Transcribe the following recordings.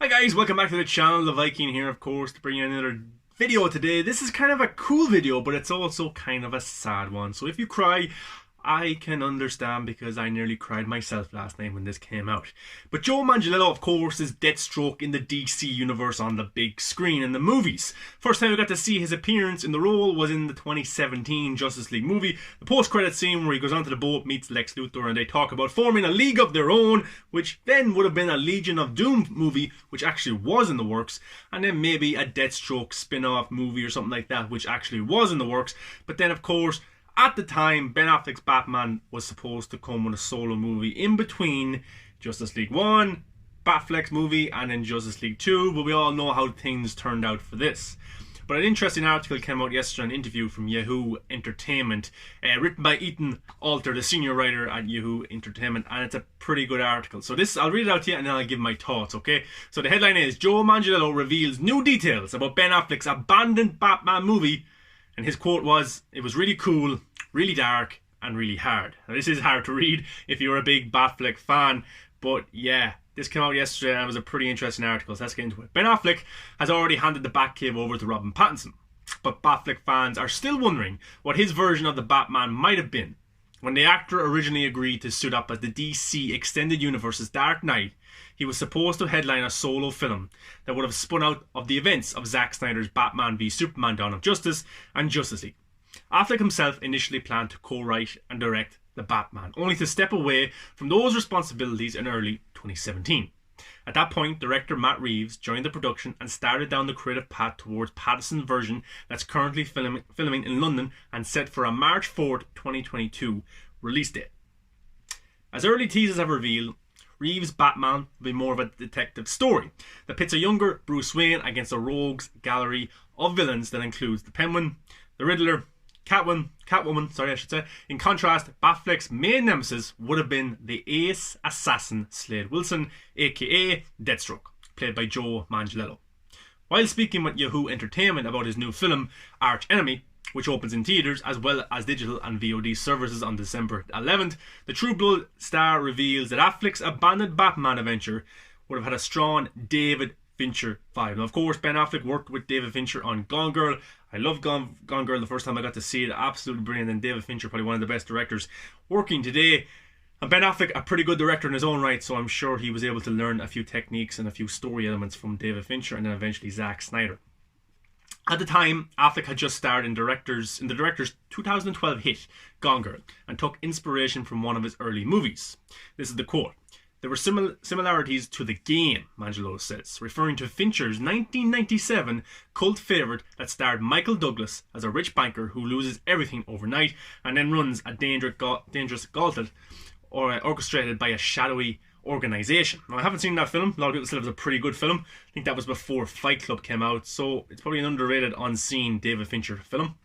Hi guys, welcome back to the channel. The Viking here, of course, to bring you another video today. This is kind of a cool video, but it's also kind of a sad one. So if you cry, I can understand because I nearly cried myself last night when this came out. But Joe Manganiello, of course, is Deathstroke in the DC universe on the big screen in the movies. First time we got to see his appearance in the role was in the 2017 Justice League movie. The post-credit scene where he goes onto the boat, meets Lex Luthor, and they talk about forming a league of their own, which then would have been a Legion of Doom movie, which actually was in the works, and then maybe a Deathstroke spin-off movie or something like that, which actually was in the works. But then, of course, at the time, Ben Affleck's Batman was supposed to come with a solo movie in between Justice League 1, Batfleck's movie, and then Justice League 2, but we all know how things turned out for this. But an interesting article came out yesterday, an interview from Yahoo Entertainment, written by Ethan Alter, the senior writer at Yahoo Entertainment, and it's a pretty good article. So this, I'll read it out to you and then I'll give my thoughts, okay? So the headline is, Joe Manganiello reveals new details about Ben Affleck's abandoned Batman movie. And his quote was, "It was really cool, really dark, and really hard." Now this is hard to read if you're a big Batfleck fan, but yeah, this came out yesterday and it was a pretty interesting article, so let's get into it. Ben Affleck has already handed the Batcave over to Robin Pattinson, but Batfleck fans are still wondering what his version of the Batman might have been. When the actor originally agreed to suit up as the DC Extended Universe's Dark Knight, he was supposed to headline a solo film that would have spun out of the events of Zack Snyder's Batman v Superman Dawn of Justice and Justice League. Affleck himself initially planned to co-write and direct the Batman, only to step away from those responsibilities in early 2017. At that point, director Matt Reeves joined the production and started down the creative path towards Pattinson's version that's currently filming in London and set for a March 4th, 2022 release date. As early teasers have revealed, Reeves' Batman will be more of a detective story that pits a younger Bruce Wayne against a rogues gallery of villains that includes the Penguin, the Riddler, Catwoman. In contrast, Batfleck's main nemesis would have been the ace assassin Slade Wilson, aka Deathstroke, played by Joe Manganiello. While speaking with Yahoo Entertainment about his new film, Arch Enemy, which opens in theatres as well as digital and VOD services on December 11th, the True Blood star reveals that Affleck's abandoned Batman adventure would have had a strong David Fincher vibe. Now, of course, Ben Affleck worked with David Fincher on Gone Girl. I love Gone Girl the first time I got to see it. Absolutely brilliant. And David Fincher, probably one of the best directors working today. And Ben Affleck, a pretty good director in his own right, so I'm sure he was able to learn a few techniques and a few story elements from David Fincher and then eventually Zack Snyder. At the time, Affleck had just starred in the director's 2012 hit, Gone Girl, and took inspiration from one of his early movies. This is the quote. "There were similarities to The Game," Manganiello says, referring to Fincher's 1997 cult favourite that starred Michael Douglas as a rich banker who loses everything overnight and then runs a dangerous gauntlet orchestrated by a shadowy organisation. Now, I haven't seen that film. A lot of people said it was a pretty good film. I think that was before Fight Club came out, so it's probably an underrated, unseen David Fincher film.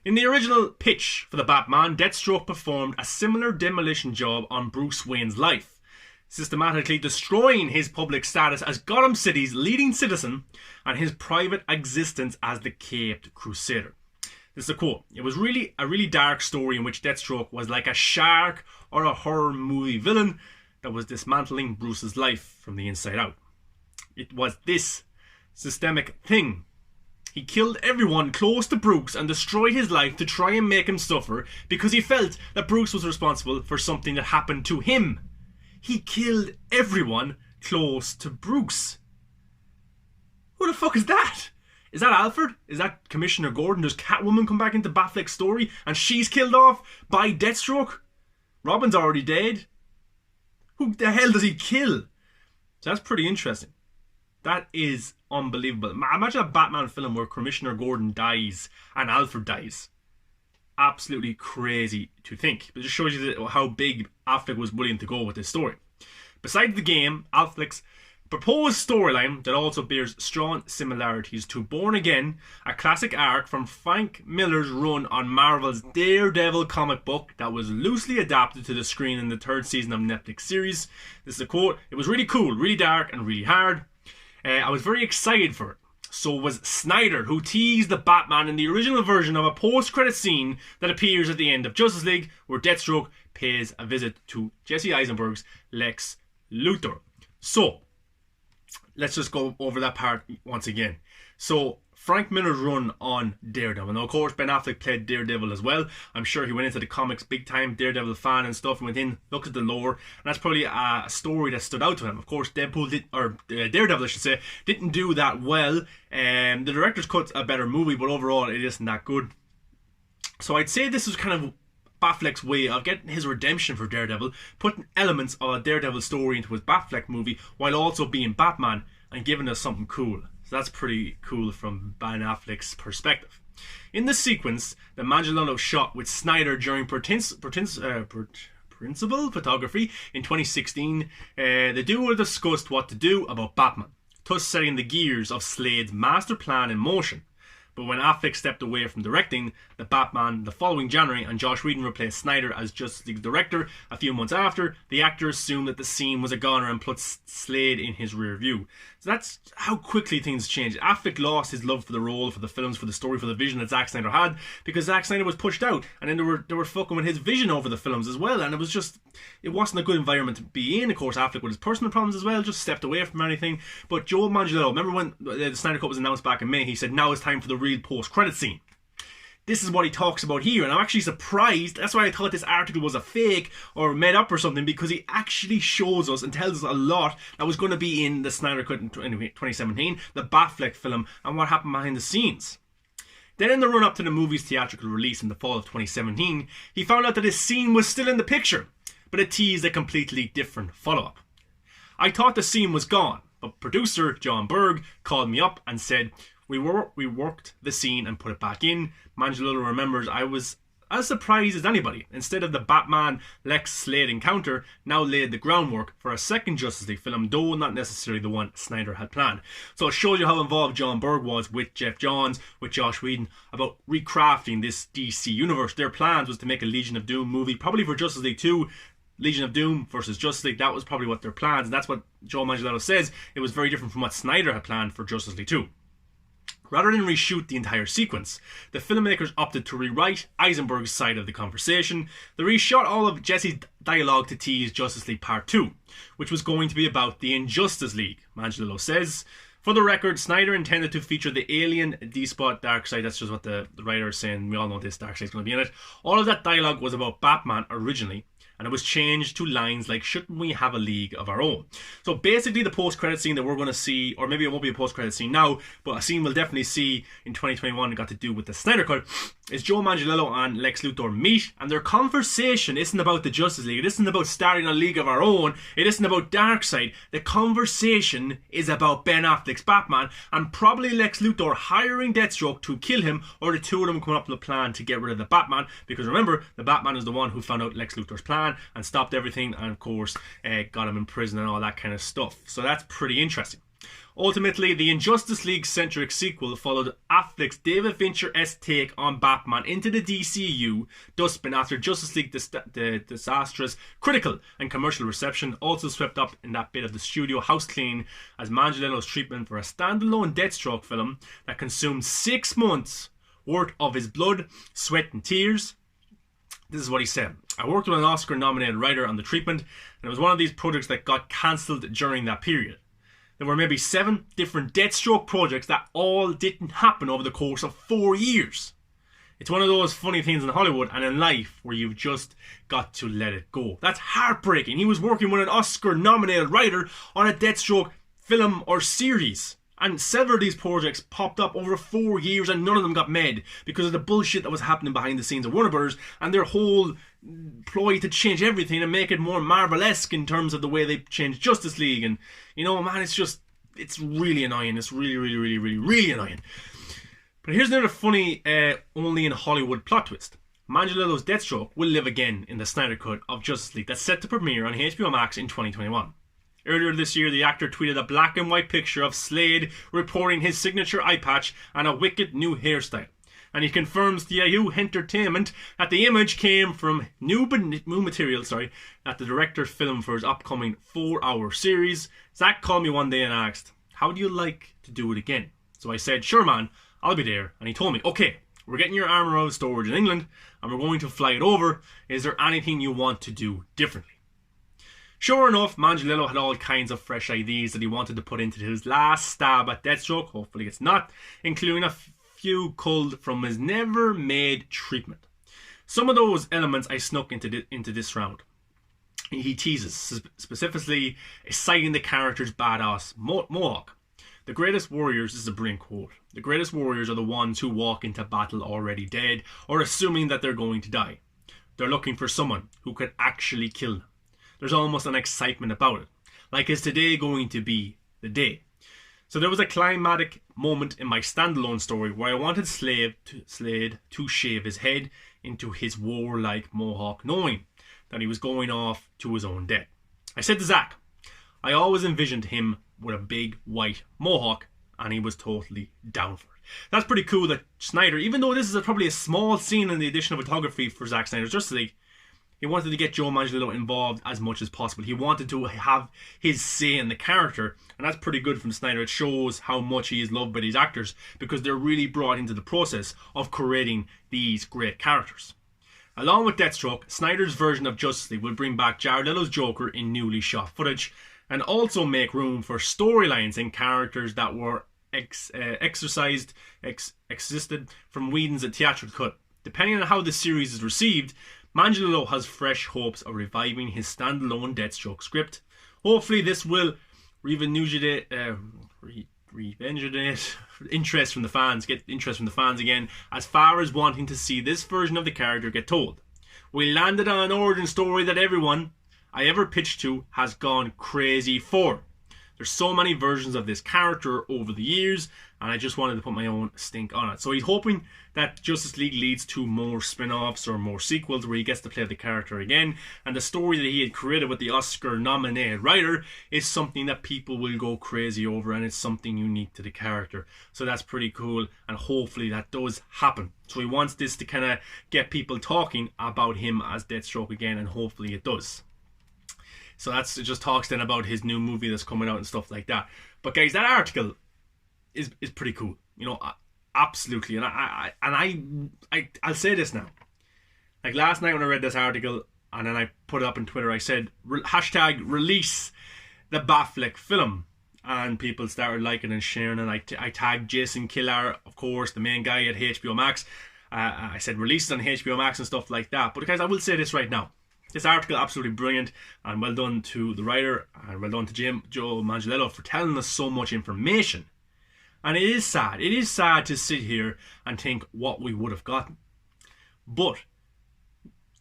In the original pitch for the Batman, Deathstroke performed a similar demolition job on Bruce Wayne's life, systematically destroying his public status as Gotham City's leading citizen and his private existence as the Caped Crusader. This is a quote. "It was really a really dark story in which Deathstroke was like a shark or a horror movie villain that was dismantling Bruce's life from the inside out. It was this systemic thing. He killed everyone close to Bruce and destroyed his life to try and make him suffer because he felt that Bruce was responsible for something that happened to him. He killed everyone close to Bruce." Who the fuck is that? Is that Alfred? Is that Commissioner Gordon? Does Catwoman come back into Batfleck's story and she's killed off by Deathstroke? Robin's already dead. Who the hell does he kill? So that's pretty interesting. That is unbelievable. Imagine a Batman film where Commissioner Gordon dies and Alfred dies. Absolutely crazy to think. But it just shows you how big Affleck was willing to go with this story. Besides The Game, Affleck's proposed storyline that also bears strong similarities to Born Again, a classic arc from Frank Miller's run on Marvel's Daredevil comic book that was loosely adapted to the screen in the third season of Netflix series. This is a quote. "It was really cool, really dark, and really hard. I was very excited for it. So was Snyder, who teased the Batman in the original version of a post-credit scene that appears at the end of Justice League, where Deathstroke pays a visit to Jesse Eisenberg's Lex Luthor." So, let's just go over that part once again. So Frank Miller's run on Daredevil. Now, of course, Ben Affleck played Daredevil as well. I'm sure he went into the comics big time, Daredevil fan and stuff, and went in, looked at the lore, and that's probably a story that stood out to him. Of course, Daredevil, I should say, didn't do that well. The director's cut's a better movie, but overall, it isn't that good. So I'd say this was kind of Batfleck's way of getting his redemption for Daredevil, putting elements of a Daredevil story into his Batfleck movie while also being Batman and giving us something cool. So that's pretty cool from Ben Affleck's perspective. In the sequence that Manganiello shot with Snyder during principal photography in 2016, the duo discussed what to do about Batman, thus setting the gears of Slade's master plan in motion. But when Affleck stepped away from directing the Batman the following January and Joss Whedon replaced Snyder as Justice League director a few months after, the actor assumed that the scene was a goner and put Slade in his rear view. So that's how quickly things changed. Affleck lost his love for the role, for the films, for the story, for the vision that Zack Snyder had, because Zack Snyder was pushed out, and then they were fucking with his vision over the films as well, and it wasn't a good environment to be in. Of course, Affleck with his personal problems as well just stepped away from anything. But Joe Manganiello, remember when the Snyder Cut was announced back in May, he said now it's time for the real post-credit scene. This is what he talks about here, and I'm actually surprised. That's why I thought this article was a fake or made up or something, because he actually shows us and tells us a lot that was going to be in the Snyder Cut in 2017, the Batfleck film, and what happened behind the scenes. Then in the run-up to the movie's theatrical release in the fall of 2017, he found out that his scene was still in the picture, but it teased a completely different follow-up. I thought the scene was gone, but producer John Berg called me up and said, We worked the scene and put it back in. Manganiello remembers I was as surprised as anybody. Instead of the Batman Lex Slade encounter, now laid the groundwork for a second Justice League film, though not necessarily the one Snyder had planned. So it shows you how involved John Berg was with Jeff Johns, with Joss Whedon, about recrafting this DC universe. Their plans was to make a Legion of Doom movie, probably for Justice League 2, Legion of Doom versus Justice League. That was probably what their plans, and that's what Joe Manganiello says. It was very different from what Snyder had planned for Justice League 2. Rather than reshoot the entire sequence, the filmmakers opted to rewrite Eisenberg's side of the conversation. They reshot all of Jesse's dialogue to tease Justice League Part 2, which was going to be about the Injustice League, Manganiello says. For the record, Snyder intended to feature the alien despot Darkseid. That's just what the writer is saying. We all know this, Darkseid's going to be in it. All of that dialogue was about Batman originally, and it was changed to lines like, shouldn't we have a league of our own? So basically the post-credit scene that we're going to see, or maybe it won't be a post-credit scene now, but a scene we'll definitely see in 2021 that got to do with the Snyder Cut, is Joe Manganiello and Lex Luthor meet, and their conversation isn't about the Justice League, it isn't about starting a league of our own, it isn't about Darkseid. The conversation is about Ben Affleck's Batman, and probably Lex Luthor hiring Deathstroke to kill him, or the two of them coming up with a plan to get rid of the Batman, because remember, the Batman is the one who found out Lex Luthor's plan, and stopped everything, and of course got him in prison and all that kind of stuff. So that's pretty interesting. Ultimately, the Injustice League-centric sequel followed Affleck's David Fincher-esque take on Batman into the DCU, thus spin after Justice League the disastrous critical and commercial reception also swept up in that bit of the studio house clean as Manganiello's treatment for a standalone Deathstroke film that consumed 6 months worth of his blood, sweat and tears. This is what he said. I worked with an Oscar-nominated writer on the treatment, and it was one of these projects that got cancelled during that period. There were maybe 7 different Deathstroke projects that all didn't happen over the course of 4 years. It's one of those funny things in Hollywood and in life where you've just got to let it go. That's heartbreaking. He was working with an Oscar-nominated writer on a Deathstroke film or series. And several of these projects popped up over 4 years and none of them got made because of the bullshit that was happening behind the scenes of Warner Brothers and their whole ploy to change everything and make it more Marvel-esque in terms of the way they changed Justice League. And, you know, man, it's really annoying. It's really annoying. But here's another funny, only in Hollywood plot twist. Manganiello's Deathstroke will live again in the Snyder Cut of Justice League that's set to premiere on HBO Max in 2021. Earlier this year, the actor tweeted a black and white picture of Slade reporting his signature eye patch and a wicked new hairstyle. And he confirms to Yahoo Entertainment that the image came from new material that the director filmed for his upcoming 4-hour series. Zach called me one day and asked, how do you like to do it again? So I said, sure man, I'll be there. And he told me, okay, we're getting your armour out of storage in England and we're going to fly it over. Is there anything you want to do differently? Sure enough, Manganiello had all kinds of fresh ideas that he wanted to put into his last stab at Deathstroke. Hopefully it's not, including a few culled from his never-made treatment. Some of those elements I snuck into this round. He teases, specifically citing the character's badass Mohawk. The greatest warriors, this is a brilliant quote, the greatest warriors are the ones who walk into battle already dead or assuming that they're going to die. They're looking for someone who could actually kill them. There's almost an excitement about it. Like, is today going to be the day? So there was a climatic moment in my standalone story where I wanted Slade to shave his head into his warlike mohawk, knowing that he was going off to his own death. I said to Zach, I always envisioned him with a big white mohawk, and he was totally down for it. That's pretty cool that Snyder, even though this is probably a small scene in the addition of photography for Zack Snyder's Justice League, he wanted to get Joe Manganiello involved as much as possible. He wanted to have his say in the character, and that's pretty good from Snyder. It shows how much he is loved by these actors because they're really brought into the process of creating these great characters. Along with Deathstroke, Snyder's version of Justice League will bring back Jared Leto's Joker in newly shot footage and also make room for storylines and characters that were existed from Whedon's theatrical cut. Depending on how the series is received, Manganiello has fresh hopes of reviving his standalone Deathstroke script. Hopefully this will rejuvenate interest from the fans, get interest from the fans again, as far as wanting to see this version of the character get told. We landed on an origin story that everyone I ever pitched to has gone crazy for. There's so many versions of this character over the years, and I just wanted to put my own stink on it. So he's hoping that Justice League leads to more spin-offs or more sequels where he gets to play the character again, and the story that he had created with the Oscar-nominated writer is something that people will go crazy over, and it's something unique to the character. So that's pretty cool, and hopefully that does happen. So he wants this to kind of get people talking about him as Deathstroke again, and hopefully it does. So it just talks then about his new movie that's coming out and stuff like that. But guys, that article is pretty cool. You know, absolutely. And I'll say this now. Like last night when I read this article and then I put it up on Twitter, I said hashtag release the Batfleck film, and people started liking and sharing, and I tagged Jason Killar, of course, the main guy at HBO Max. I said release it on HBO Max and stuff like that. But guys, I will say this right now. This article absolutely brilliant, and well done to the writer and well done to Joe Manganiello for telling us so much information. And it is sad. It is sad to sit here and think what we would have gotten. But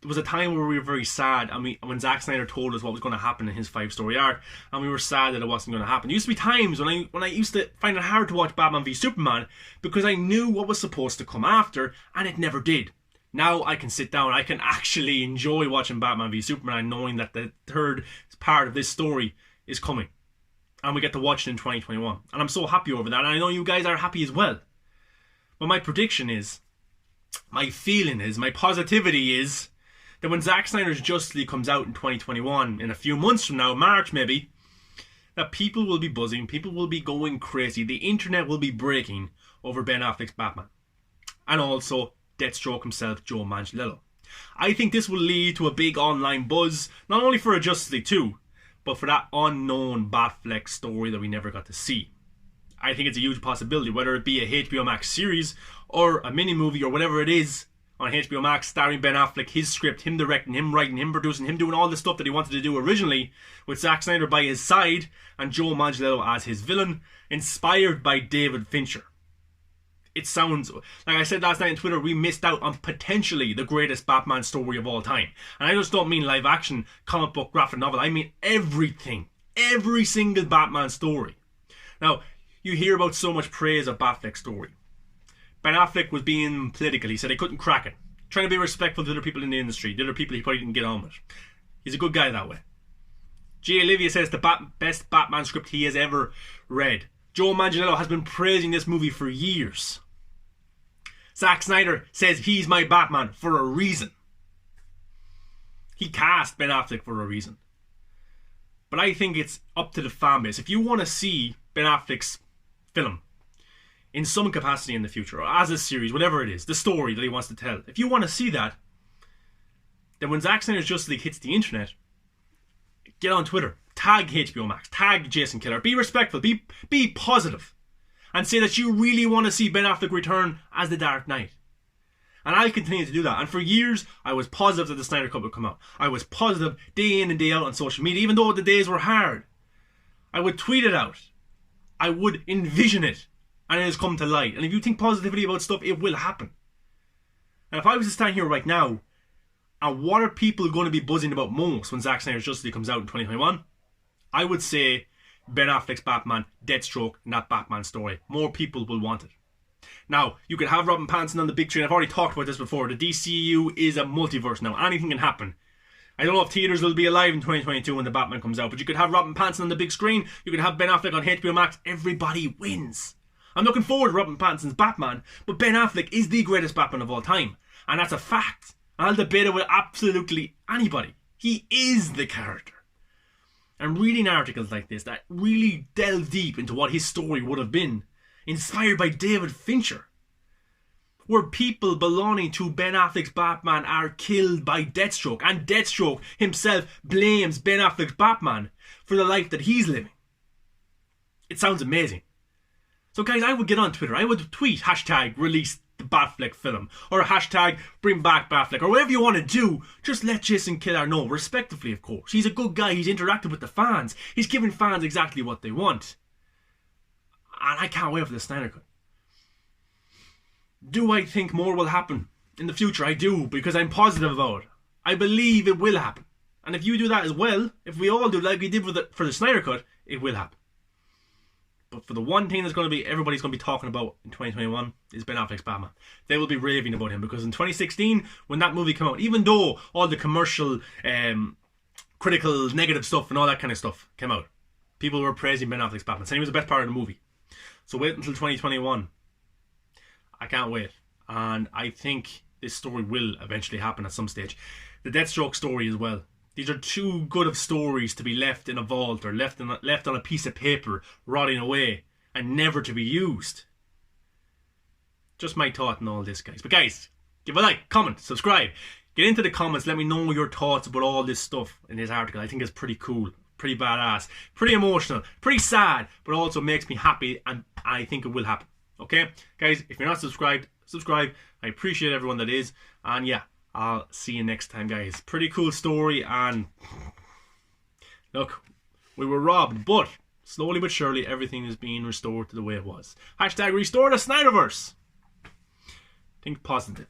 there was a time where we were very sad, and when Zack Snyder told us what was going to happen in his 5-story arc, and we were sad that it wasn't going to happen. There used to be times when I used to find it hard to watch Batman v Superman because I knew what was supposed to come after, and it never did. Now I can sit down, I can actually enjoy watching Batman v Superman knowing that the third part of this story is coming. And we get to watch it in 2021. And I'm so happy over that, and I know you guys are happy as well. But my prediction is, my feeling is, my positivity is, that when Zack Snyder's Justice League comes out in 2021, in a few months from now, March maybe, that people will be buzzing, people will be going crazy, the internet will be breaking over Ben Affleck's Batman. And also Deathstroke himself, Joe Manganiello. I think this will lead to a big online buzz, not only for a Justice League 2, but for that unknown Batfleck story that we never got to see. I think it's a huge possibility, whether it be a HBO Max series or a mini movie or whatever it is on HBO Max starring Ben Affleck, his script, him directing, him writing, him producing, him doing all the stuff that he wanted to do originally with Zack Snyder by his side and Joe Manganiello as his villain, inspired by David Fincher. It sounds, like I said last night on Twitter, we missed out on potentially the greatest Batman story of all time. And I just don't mean live action, comic book, graphic novel. I mean everything. Every single Batman story. Now, you hear about so much praise of Batfleck's story. Ben Affleck was being political. He said he couldn't crack it. Trying to be respectful to other people in the industry, the other people he probably didn't get on with. He's a good guy that way. JL17 says the best Batman script he has ever read. Joe Manganiello has been praising this movie for years. Zack Snyder says he's my Batman for a reason. He cast Ben Affleck for a reason. But I think it's up to the fan base. If you want to see Ben Affleck's film in some capacity in the future, or as a series, whatever it is, the story that he wants to tell, if you want to see that, then when Zack Snyder's Justice League hits the internet, get on Twitter, tag HBO Max, tag Jason Killer, be respectful, be positive, and say that you really want to see Ben Affleck return as the Dark Knight. And I'll continue to do that. And for years, I was positive that the Snyder Cut would come out. I was positive day in and day out on social media, even though the days were hard. I would tweet it out. I would envision it. And it has come to light. And if you think positivity about stuff, it will happen. And if I was to stand here right now, and what are people going to be buzzing about most when Zack Snyder's Justice League comes out in 2021? I would say Ben Affleck's Batman, Deathstroke, and that Batman story. More people will want it. Now, you could have Robin Pattinson on the big screen. I've already talked about this before. The DCU is a multiverse now. Anything can happen. I don't know if theatres will be alive in 2022 when the Batman comes out, but you could have Robin Pattinson on the big screen. You could have Ben Affleck on HBO Max. Everybody wins. I'm looking forward to Robin Pattinson's Batman, but Ben Affleck is the greatest Batman of all time. And that's a fact. I'll debate it with absolutely anybody. He is the character. And reading articles like this that really delve deep into what his story would have been, inspired by David Fincher, where people belonging to Ben Affleck's Batman are killed by Deathstroke, and Deathstroke himself blames Ben Affleck's Batman for the life that he's living. It sounds amazing. So guys, I would get on Twitter, I would tweet hashtag release the Batfleck film, or hashtag bring back Batfleck, or whatever you want to do. Just let Jason Killer know, respectively of course. He's a good guy, he's interacted with the fans, he's giving fans exactly what they want. And I can't wait for the Snyder Cut. Do I think more will happen in the future? I do, because I'm positive about it. I believe it will happen. And if you do that as well, if we all do like we did for the Snyder Cut, it will happen. But for the one thing that's going to be, everybody's going to be talking about in 2021 is Ben Affleck's Batman. They will be raving about him, because in 2016, when that movie came out, even though all the commercial, critical, negative stuff and all that kind of stuff came out, people were praising Ben Affleck's Batman, saying he was the best part of the movie. So wait until 2021. I can't wait. And I think this story will eventually happen at some stage. The Deathstroke story as well. These are too good of stories to be left in a vault or left on a piece of paper rotting away and never to be used. Just my thought on all this, guys. But guys, give a like, comment, subscribe. Get into the comments. Let me know your thoughts about all this stuff in this article. I think it's pretty cool. Pretty badass, pretty emotional, pretty sad, but also makes me happy, and I think it will happen. Okay, guys, if you're not subscribed, subscribe. I appreciate everyone that is, and yeah, I'll see you next time, guys. Pretty cool story, and look, we were robbed, but slowly but surely everything is being restored to the way it was. Hashtag restore the Snyderverse. Think positive.